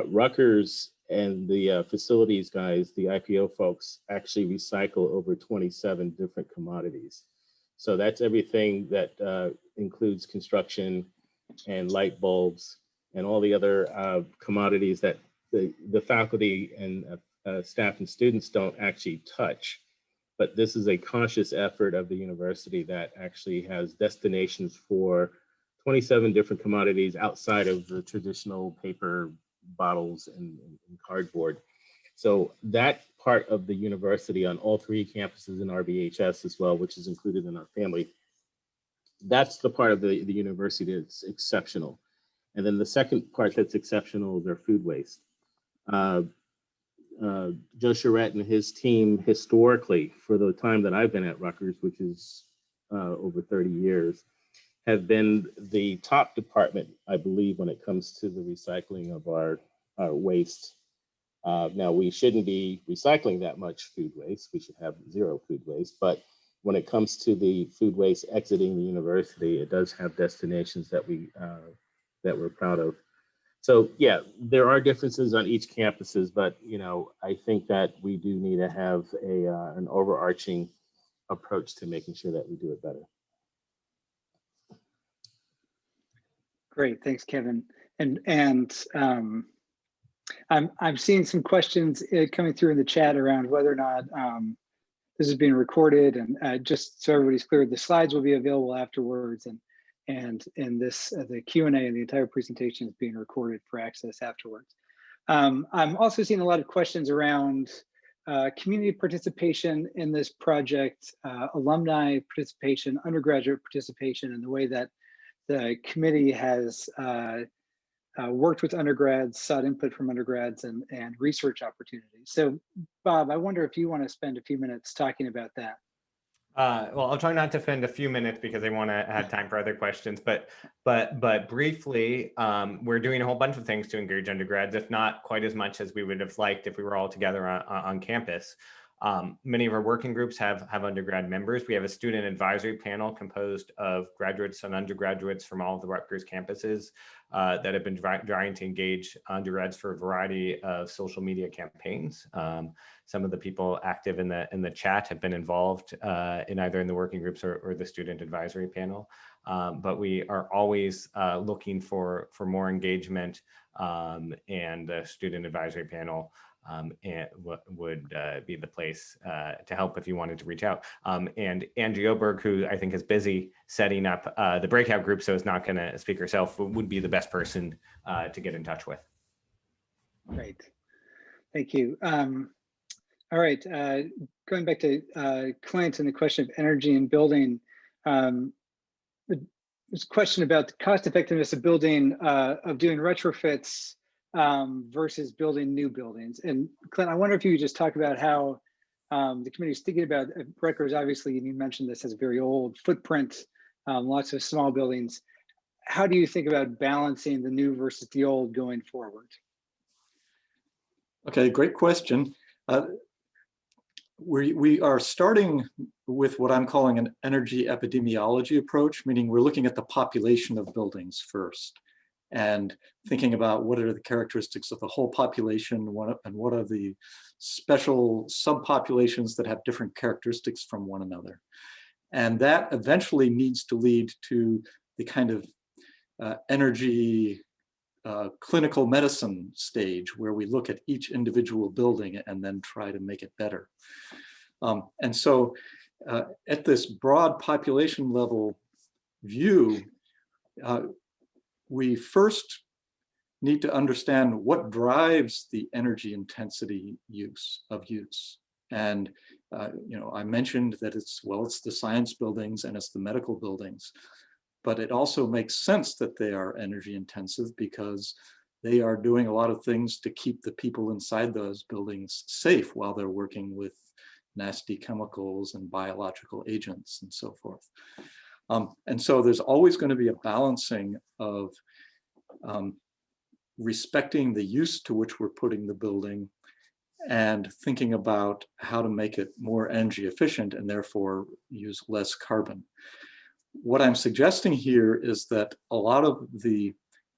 Rutgers and the facilities guys, the IPO folks, actually recycle over 27 different commodities. So that's everything that includes construction and light bulbs and all the other commodities that the faculty and staff and students don't actually touch. But this is a conscious effort of the university that actually has destinations for 27 different commodities outside of the traditional paper, bottles, and cardboard. So that part of the university on all three campuses in RBHS as well, which is included in our family, that's the part of the university that's exceptional. And then the second part that's exceptional is their food waste. Joe Charette and his team historically, for the time that I've been at Rutgers, which is over 30 years, have been the top department, I believe, when it comes to the recycling of our waste. Now, we shouldn't be recycling that much food waste. We should have zero food waste. But when it comes to the food waste exiting the university, it does have destinations that we're proud of. So yeah, there are differences on each campuses, but I think that we do need to have an overarching approach to making sure that we do it better. Great, thanks, Kevin. And I'm seeing some questions coming through in the chat around whether or not this is being recorded, and just so everybody's clear, the slides will be available afterwards, and this the Q&A and the entire presentation is being recorded for access afterwards. I'm also seeing a lot of questions around community participation in this project, alumni participation, undergraduate participation, and the way that the committee has worked with undergrads, sought input from undergrads, and research opportunities. So, Bob, I wonder if you want to spend a few minutes talking about that. Well, I'll try not to spend a few minutes because I want to have time for other questions. But briefly, we're doing a whole bunch of things to engage undergrads, if not quite as much as we would have liked if we were all together on campus. Many of our working groups have undergrad members. We have a student advisory panel composed of graduates and undergraduates from all of the Rutgers campuses that have been trying to engage undergrads for a variety of social media campaigns. Some of the people active in the chat have been involved in either in the working groups or the student advisory panel. But we are always looking for more engagement, and the student advisory panel and what would be the place to help if you wanted to reach out. And Angie Oberg, who I think is busy setting up the breakout group, so is not going to speak herself, would be the best person to get in touch with. Great, thank you. All right, going back to Clint and the question of energy and building, this question about the cost effectiveness of building, of doing retrofits versus building new buildings. And Clint, I wonder if you could just talk about how the committee is thinking about Rutgers. Obviously, you mentioned this as a very old footprint, lots of small buildings. How do you think about balancing the new versus the old going forward? Okay, great question. We are starting with what I'm calling an energy epidemiology approach, meaning we're looking at the population of buildings first and thinking about what are the characteristics of the whole population and what are the special subpopulations that have different characteristics from one another. And that eventually needs to lead to the kind of energy clinical medicine stage where we look at each individual building and then try to make it better. And so at this broad population level view, we first need to understand what drives the energy intensity use. And I mentioned that it's the science buildings and it's the medical buildings, but it also makes sense that they are energy intensive because they are doing a lot of things to keep the people inside those buildings safe while they're working with nasty chemicals and biological agents and so forth. And so there's always going to be a balancing of respecting the use to which we're putting the building and thinking about how to make it more energy efficient and therefore use less carbon. What I'm suggesting here is that a lot of the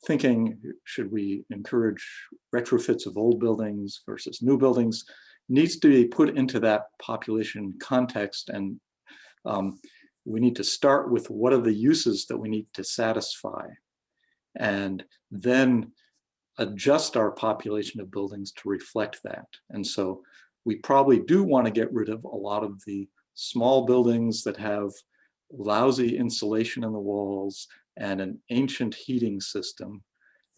thinking, should we encourage retrofits of old buildings versus new buildings, needs to be put into that population context. And we need to start with what are the uses that we need to satisfy, and then adjust our population of buildings to reflect that. And so we probably do want to get rid of a lot of the small buildings that have lousy insulation in the walls and an ancient heating system,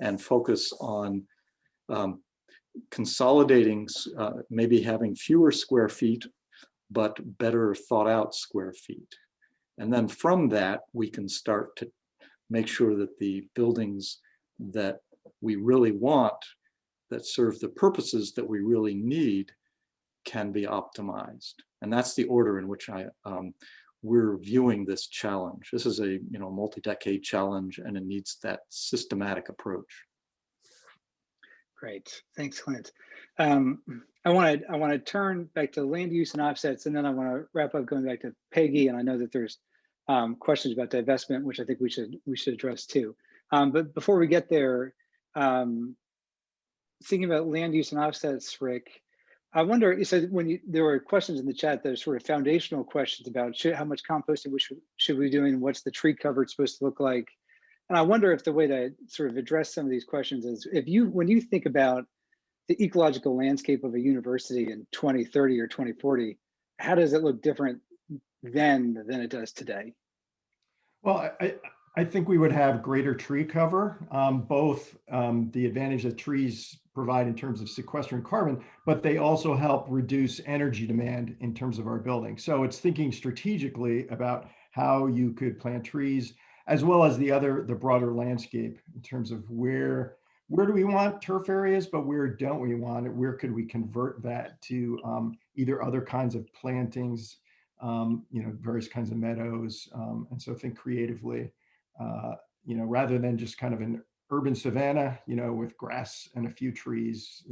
and focus on consolidating, maybe having fewer square feet, but better thought out square feet. And then from that, we can start to make sure that the buildings that we really want, that serve the purposes that we really need, can be optimized. And that's the order in which we're viewing this challenge. This is a multi-decade challenge, and it needs that systematic approach. Great, thanks, Clint. I want to turn back to land use and offsets, and then I want to wrap up going back to Peggy. And I know that there's questions about divestment, which I think we should address too. But before we get there, thinking about land use and offsets, Rick, I wonder, you said there were questions in the chat that are sort of foundational questions about how much composting should we be doing, what's the tree cover supposed to look like? And I wonder if the way to sort of address some of these questions is, when you think about the ecological landscape of a university in 2030 or 2040, how does it look different then than it does today? Well, I think we would have greater tree cover, both the advantage that trees provide in terms of sequestering carbon, but they also help reduce energy demand in terms of our building. So it's thinking strategically about how you could plant trees as well as the broader landscape in terms of where do we want turf areas, but where don't we want it? Where could we convert that to either other kinds of plantings, various kinds of meadows, and so think creatively, rather than just kind of an urban savanna, with grass and a few trees,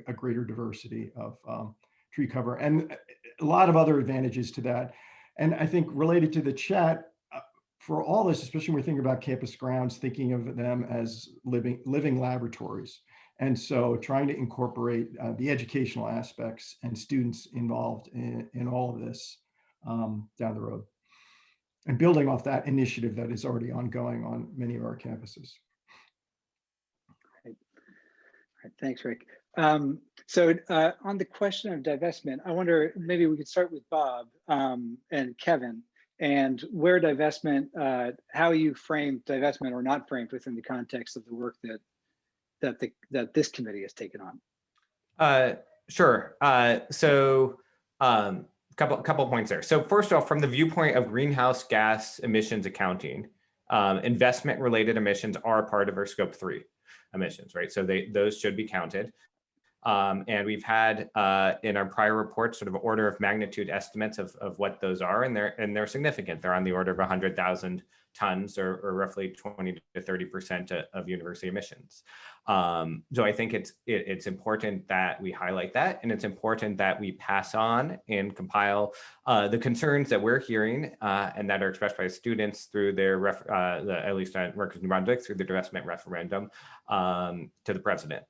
a greater diversity of tree cover, and a lot of other advantages to that. And I think related to the chat, for all this, especially when we're thinking about campus grounds, thinking of them as living laboratories. And so trying to incorporate the educational aspects and students involved in all of this down the road. And building off that initiative that is already ongoing on many of our campuses. All right, thanks, Rick. So on the question of divestment, I wonder, maybe we could start with Bob and Kevin, and where divestment, how you frame divestment or not framed within the context of the work that this committee has taken on. Sure. So couple points there. So first off, from the viewpoint of greenhouse gas emissions accounting, investment related emissions are part of our scope 3 emissions, right? So those should be counted. And we've had in our prior reports sort of order of magnitude estimates of what those are, and they're significant. They're on the order of 100,000 tons, or roughly 20 to 30% of university emissions. So I think it's important that we highlight that, and it's important that we pass on and compile the concerns that we're hearing and that are expressed by students through their at least at Rutgers New Brunswick, through the divestment referendum to the president.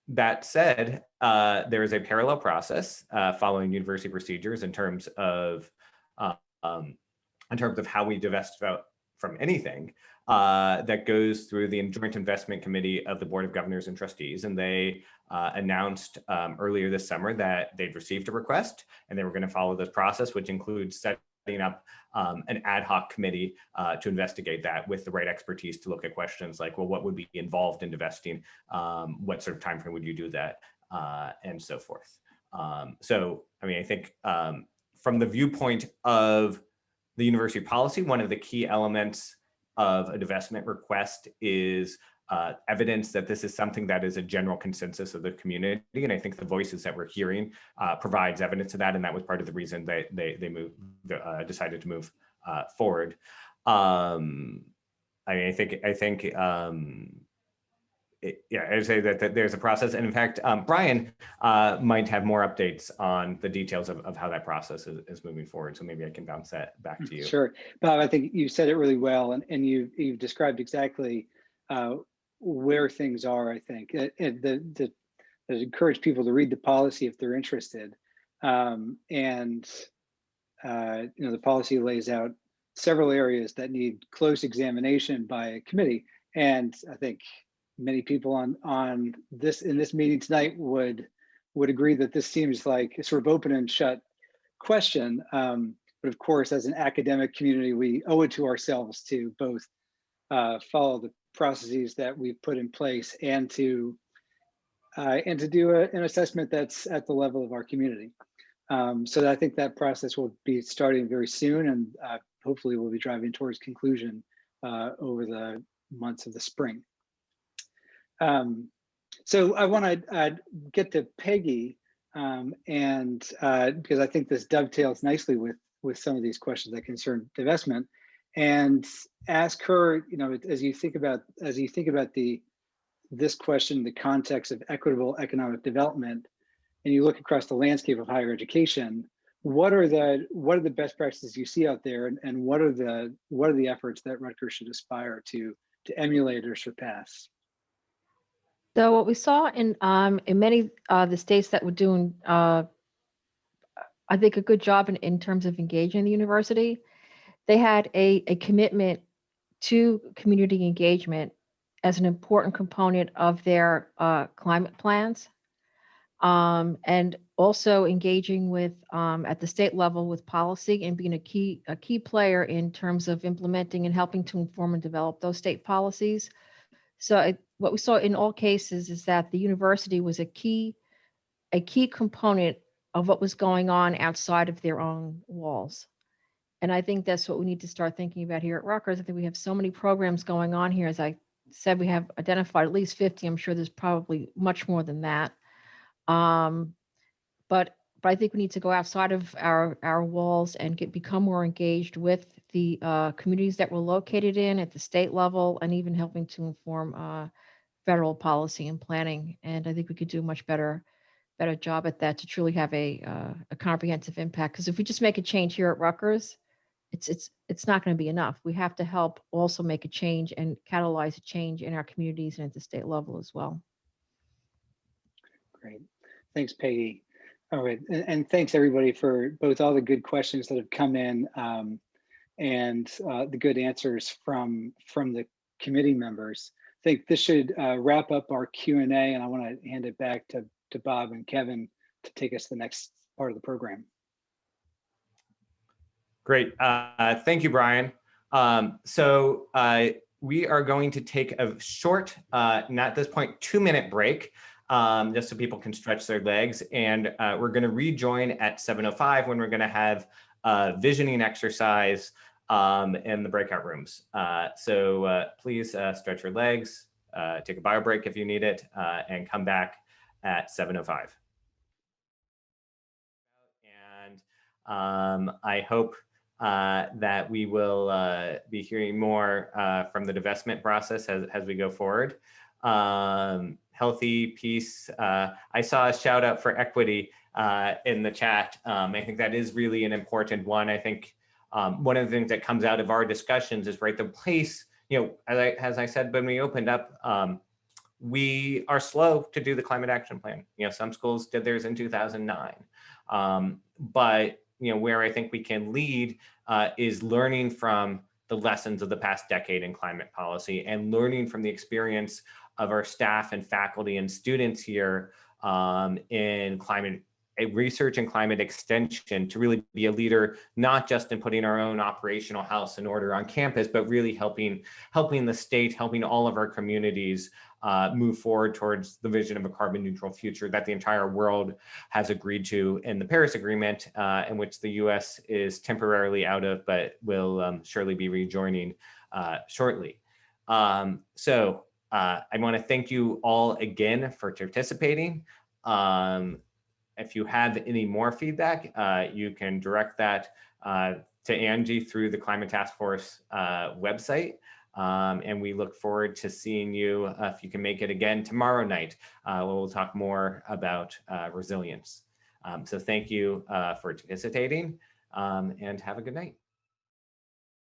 That said, there is a parallel process following university procedures in terms of how we divest from anything that goes through the Joint Investment Committee of the Board of Governors and Trustees. And they announced earlier this summer that they'd received a request and they were going to follow this process, which includes setting up an ad hoc committee to investigate that with the right expertise to look at questions like, well, what would be involved in divesting? What sort of time frame would you do that? And so forth. So, I mean, I think from the viewpoint of the university policy, one of the key elements of a divestment request is evidence that this is something that is a general consensus of the community. And I think the voices that we're hearing provides evidence of that. And that was part of the reason they decided to move forward. I mean, I think I'd say that there's a process. And in fact, Brian might have more updates on the details of how that process is moving forward. So maybe I can bounce that back to you. Sure. Bob, I think you said it really well. And you've described exactly where things are, I think. That encourage people to read the policy if they're interested. The policy lays out several areas that need close examination by a committee. And I think many people in this meeting tonight would agree that this seems like a sort of open and shut question. But of course, as an academic community, we owe it to ourselves to both follow the processes that we've put in place and to do an assessment that's at the level of our community. So I think that process will be starting very soon, and hopefully we'll be driving towards conclusion over the months of the spring. So I want to get to Peggy, and because I think this dovetails nicely with some of these questions that concern divestment, and ask her, as you think about this question in the context of equitable economic development, and you look across the landscape of higher education, what are the best practices you see out there, and what are the efforts that Rutgers should aspire to emulate or surpass? So what we saw in many the states that were doing, I think, a good job in terms of engaging the university, they had a commitment to community engagement as an important component of their climate plans, and also engaging with at the state level with policy and being a key player in terms of implementing and helping to inform and develop those state policies. So what we saw in all cases is that the university was a key component of what was going on outside of their own walls. And I think that's what we need to start thinking about here at Rutgers. I think we have so many programs going on here. As I said, we have identified at least 50. I'm sure there's probably much more than that. But I think we need to go outside of our walls and become more engaged with the communities that we're located in at the state level, and even helping to inform federal policy and planning. And I think we could do a much better job at that to truly have a comprehensive impact. Because if we just make a change here at Rutgers, it's not going to be enough. We have to help also make a change and catalyze a change in our communities and at the state level as well. Great. Thanks, Peggy. All right. And thanks everybody for both all the good questions that have come in and the good answers from the committee members. I think this should wrap up our Q&A, and I want to hand it back to Bob and Kevin to take us to the next part of the program. Great. Thank you, Brian. So we are going to take a short, not at this point, 2-minute break, just so people can stretch their legs. And we're going to rejoin at 7:05 when we're going to have a visioning exercise in the breakout rooms. So please stretch your legs, take a bio break if you need it, and come back at 7:05. And I hope that we will be hearing more from the divestment process as we go forward. Healthy peace. I saw a shout out for equity in the chat. I think that is really an important one. I think one of the things that comes out of our discussions is, right, the place, as I said when we opened up, we are slow to do the climate action plan. Some schools did theirs in 2009. But where I think we can lead is learning from the lessons of the past decade in climate policy and learning from the experience of our staff and faculty and students here in climate research and climate extension, to really be a leader, not just in putting our own operational house in order on campus, but really helping the state, helping all of our communities move forward towards the vision of a carbon neutral future that the entire world has agreed to in the Paris Agreement, in which the US is temporarily out of, but will surely be rejoining shortly. So I want to thank you all again for participating. If you have any more feedback, you can direct that to Angie through the Climate Task Force website. And we look forward to seeing you, if you can make it again tomorrow night. We'll talk more about resilience. So thank you for participating, and have a good night.